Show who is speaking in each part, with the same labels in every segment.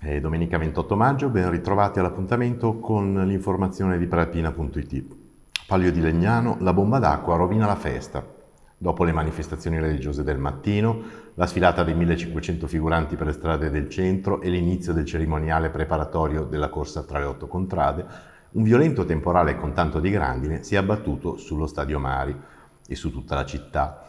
Speaker 1: È domenica 28 maggio, ben ritrovati all'appuntamento con l'informazione di prealpina.it. Palio di Legnano, la bomba d'acqua rovina la festa. Dopo le manifestazioni religiose del mattino, la sfilata dei 1500 figuranti per le strade del centro e l'inizio del cerimoniale preparatorio della corsa tra le 8 contrade, un violento temporale con tanto di grandine si è abbattuto sullo Stadio Mari e su tutta la città.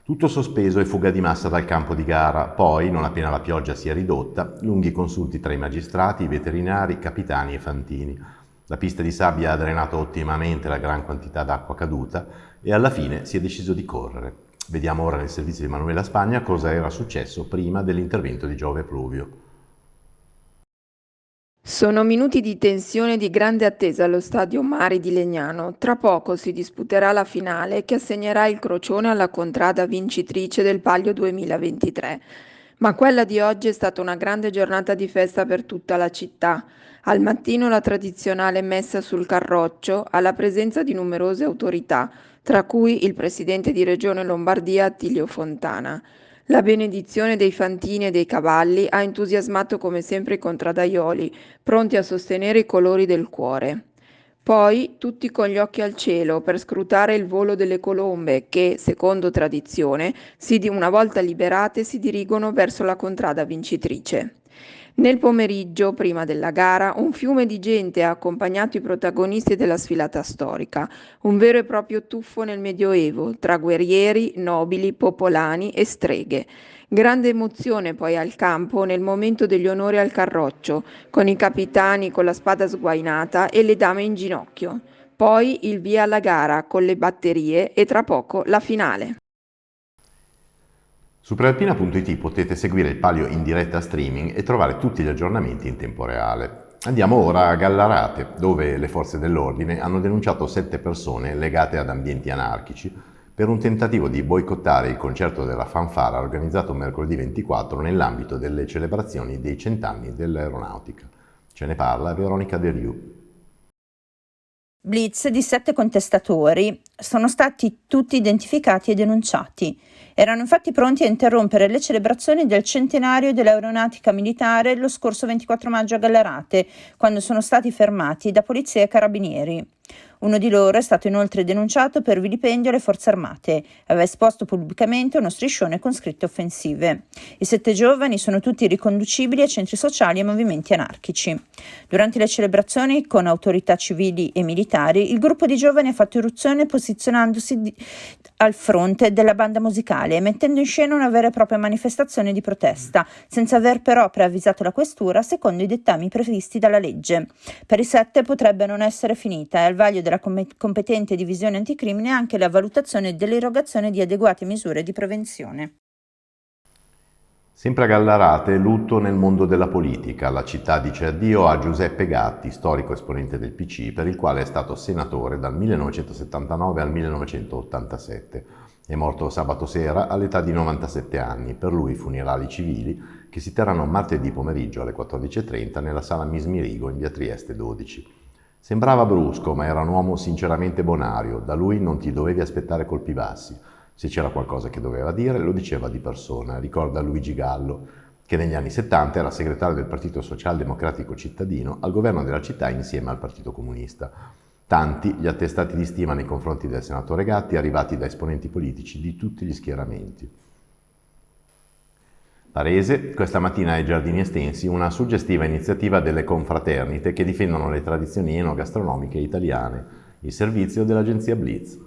Speaker 1: Tutto sospeso e fuga di massa dal campo di gara, poi, non appena la pioggia si è ridotta, lunghi consulti tra i magistrati, i veterinari, capitani e fantini. La pista di sabbia ha drenato ottimamente la gran quantità d'acqua caduta e alla fine si è deciso di correre. Vediamo ora nel servizio di Manuela Spagna cosa era successo prima dell'intervento di Giove Pluvio.
Speaker 2: Sono minuti di tensione e di grande attesa allo stadio Mari di Legnano. Tra poco si disputerà la finale che assegnerà il crocione alla contrada vincitrice del Palio 2023. Ma quella di oggi è stata una grande giornata di festa per tutta la città. Al mattino la tradizionale messa sul carroccio alla presenza di numerose autorità, tra cui il presidente di Regione Lombardia Attilio Fontana. La benedizione dei fantini e dei cavalli ha entusiasmato come sempre i contradaioli, pronti a sostenere i colori del cuore. Poi tutti con gli occhi al cielo per scrutare il volo delle colombe che, secondo tradizione, una volta liberate si dirigono verso la contrada vincitrice. Nel pomeriggio, prima della gara, un fiume di gente ha accompagnato i protagonisti della sfilata storica, un vero e proprio tuffo nel Medioevo, tra guerrieri, nobili, popolani e streghe. Grande emozione poi al campo nel momento degli onori al carroccio, con i capitani con la spada sguainata e le dame in ginocchio. Poi il via alla gara con le batterie e tra poco la finale.
Speaker 1: Su prealpina.it potete seguire il Palio in diretta streaming e trovare tutti gli aggiornamenti in tempo reale. Andiamo ora a Gallarate, dove le forze dell'ordine hanno denunciato 7 persone legate ad ambienti anarchici per un tentativo di boicottare il concerto della fanfara organizzato mercoledì 24 nell'ambito delle celebrazioni dei 100 anni dell'aeronautica. Ce ne parla Veronica Deriu.
Speaker 3: Blitz di 7 contestatori sono stati tutti identificati e denunciati. Erano infatti pronti a interrompere le celebrazioni del centenario dell'aeronautica militare lo scorso 24 maggio a Gallarate, quando sono stati fermati da polizia e carabinieri. Uno di loro è stato inoltre denunciato per vilipendio alle forze armate. Aveva esposto pubblicamente uno striscione con scritte offensive. I 7 giovani sono tutti riconducibili a centri sociali e movimenti anarchici. Durante le celebrazioni con autorità civili e militari, il gruppo di giovani ha fatto irruzione posizionandosi al fronte della banda musicale, mettendo in scena una vera e propria manifestazione di protesta, senza aver però preavvisato la questura secondo i dettami previsti dalla legge. Per i 7 potrebbe non essere finita e al vaglio della competente divisione anticrimine anche la valutazione dell'erogazione di adeguate misure di prevenzione.
Speaker 1: Sempre a Gallarate, lutto nel mondo della politica. La città dice addio a Giuseppe Gatti, storico esponente del PC, per il quale è stato senatore dal 1979 al 1987. È morto sabato sera all'età di 97 anni, per lui funerali civili che si terranno martedì pomeriggio alle 14:30 nella sala Mismirigo in via Trieste 12. Sembrava brusco, ma era un uomo sinceramente bonario, da lui non ti dovevi aspettare colpi bassi. Se c'era qualcosa che doveva dire, lo diceva di persona, ricorda Luigi Gallo, che negli anni 70 era segretario del Partito Socialdemocratico Cittadino al governo della città insieme al Partito Comunista. Tanti gli attestati di stima nei confronti del senatore Gatti arrivati da esponenti politici di tutti gli schieramenti. Varese, questa mattina ai Giardini Estensi, una suggestiva iniziativa delle confraternite che difendono le tradizioni enogastronomiche italiane, il servizio dell'agenzia Blitz.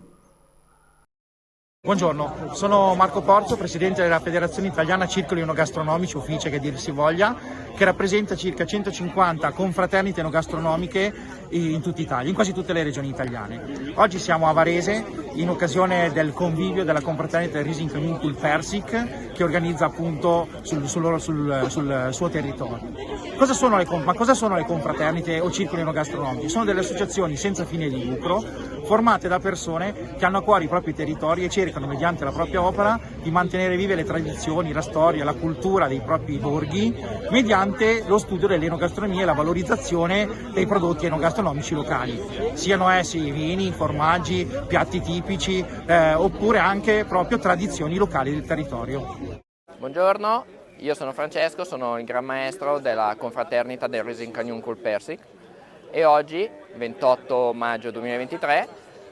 Speaker 4: Buongiorno, sono Marco Porzo, presidente della Federazione Italiana Circoli Enogastronomici, ufficio che dir si voglia, che rappresenta circa 150 confraternite enogastronomiche in tutta Italia, in quasi tutte le regioni italiane. Oggi siamo a Varese in occasione del convivio della confraternita Rising Camuncul Persic che organizza appunto sul suo territorio. Cosa sono le confraternite o circoli enogastronomici? Sono delle associazioni senza fine di lucro formate da persone che hanno a cuore i propri territori e cercano mediante la propria opera di mantenere vive le tradizioni, la storia, la cultura dei propri borghi mediante lo studio dell'enogastronomia e la valorizzazione dei prodotti enogastronomici locali, siano essi vini, formaggi, piatti tipici oppure anche proprio tradizioni locali del territorio.
Speaker 5: Buongiorno, Io sono Francesco, sono il Gran Maestro della confraternita del Rising Canyon col Persic e oggi, 28 maggio 2023,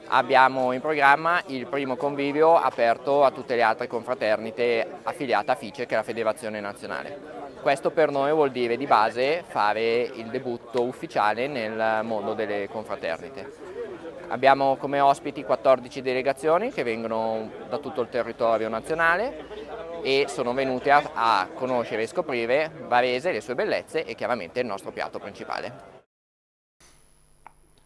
Speaker 5: abbiamo in programma il primo convivio aperto a tutte le altre confraternite affiliate a FICE, che è la Federazione Nazionale. Questo per noi vuol dire di base fare il debutto ufficiale nel mondo delle confraternite. Abbiamo come ospiti 14 delegazioni che vengono da tutto il territorio nazionale e sono venute a conoscere e scoprire Varese, le sue bellezze e chiaramente il nostro piatto principale.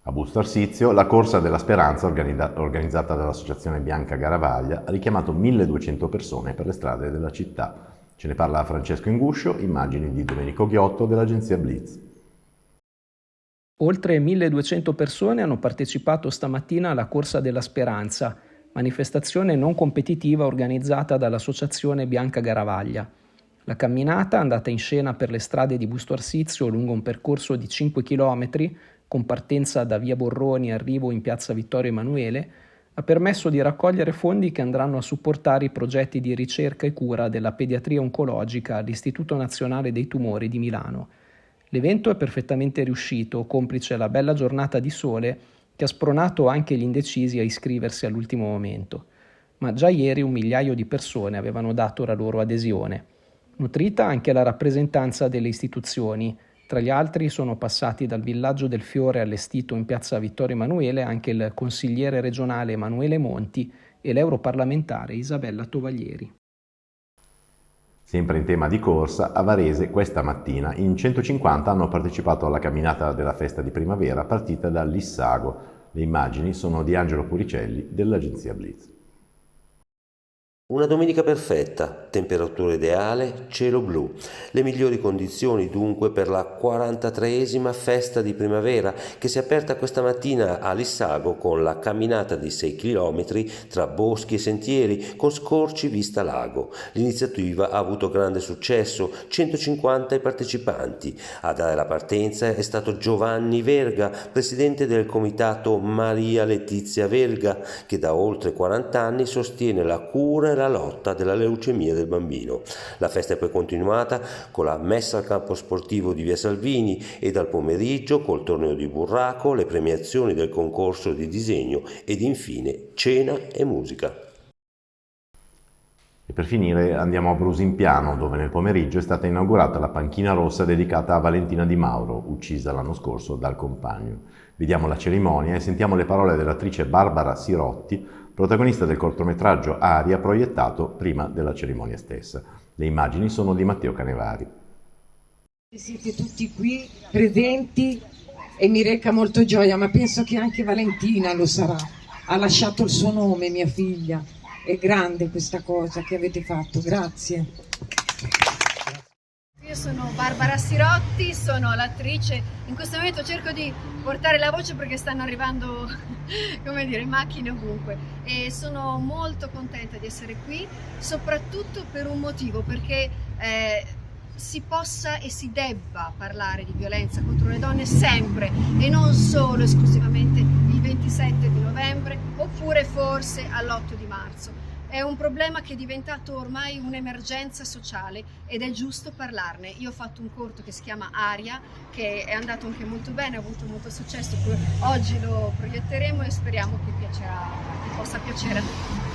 Speaker 1: A Busto Arsizio, la Corsa della Speranza organizzata dall'Associazione Bianca Garavaglia ha richiamato 1200 persone per le strade della città. Ce ne parla Francesco Inguscio, immagini di Domenico Ghiotto dell'agenzia Blitz.
Speaker 6: Oltre 1200 persone hanno partecipato stamattina alla Corsa della Speranza, manifestazione non competitiva organizzata dall'Associazione Bianca Garavaglia. La camminata, andata in scena per le strade di Busto Arsizio lungo un percorso di 5 km, con partenza da via Borroni e arrivo in piazza Vittorio Emanuele, ha permesso di raccogliere fondi che andranno a supportare i progetti di ricerca e cura della pediatria oncologica all'Istituto Nazionale dei Tumori di Milano. L'evento è perfettamente riuscito, complice la bella giornata di sole che ha spronato anche gli indecisi a iscriversi all'ultimo momento. Ma già ieri 1 migliaio di persone avevano dato la loro adesione. Nutrita anche la rappresentanza delle istituzioni. Tra gli altri sono passati dal Villaggio del Fiore allestito in piazza Vittorio Emanuele anche il consigliere regionale Emanuele Monti e l'europarlamentare Isabella Tovaglieri.
Speaker 1: Sempre in tema di corsa, a Varese questa mattina in 150 hanno partecipato alla camminata della festa di primavera partita da Lissago. Le immagini sono di Angelo Puricelli dell'agenzia Blitz.
Speaker 7: Una domenica perfetta, temperatura ideale, cielo blu. Le migliori condizioni dunque per la 43esima festa di primavera che si è aperta questa mattina a Lissago con la camminata di 6 km tra boschi e sentieri con scorci vista lago. L'iniziativa ha avuto grande successo, 150 i partecipanti. A dare la partenza è stato Giovanni Verga, presidente del comitato Maria Letizia Verga, che da oltre 40 anni sostiene la cura la lotta della leucemia del bambino. La festa è poi continuata con la messa al campo sportivo di Via Salvini e dal pomeriggio col torneo di burraco, le premiazioni del concorso di disegno ed infine cena e musica.
Speaker 1: E per finire andiamo a Brusimpiano, dove nel pomeriggio è stata inaugurata la panchina rossa dedicata a Valentina Di Mauro, uccisa l'anno scorso dal compagno. Vediamo la cerimonia e sentiamo le parole dell'attrice Barbara Sirotti, protagonista del cortometraggio Aria, proiettato prima della cerimonia stessa. Le immagini sono di Matteo Canevari.
Speaker 8: Siete tutti qui presenti e mi reca molto gioia, ma penso che anche Valentina lo sarà. Ha lasciato il suo nome, mia figlia. È grande questa cosa che avete fatto, grazie.
Speaker 9: Io sono Barbara Sirotti, sono l'attrice. In questo momento cerco di portare la voce perché stanno arrivando, come dire, macchine ovunque. E sono molto contenta di essere qui, soprattutto per un motivo, perché si possa e si debba parlare di violenza contro le donne sempre e non solo esclusivamente il 27 di novembre oppure forse all'8 di marzo. È un problema che è diventato ormai un'emergenza sociale ed è giusto parlarne. Io ho fatto un corto che si chiama Aria, che è andato anche molto bene, ha avuto molto successo. Oggi lo proietteremo e speriamo che possa piacere a tutti.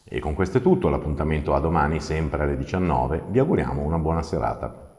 Speaker 1: E con questo è tutto, l'appuntamento a domani sempre alle 19. Vi auguriamo una buona serata.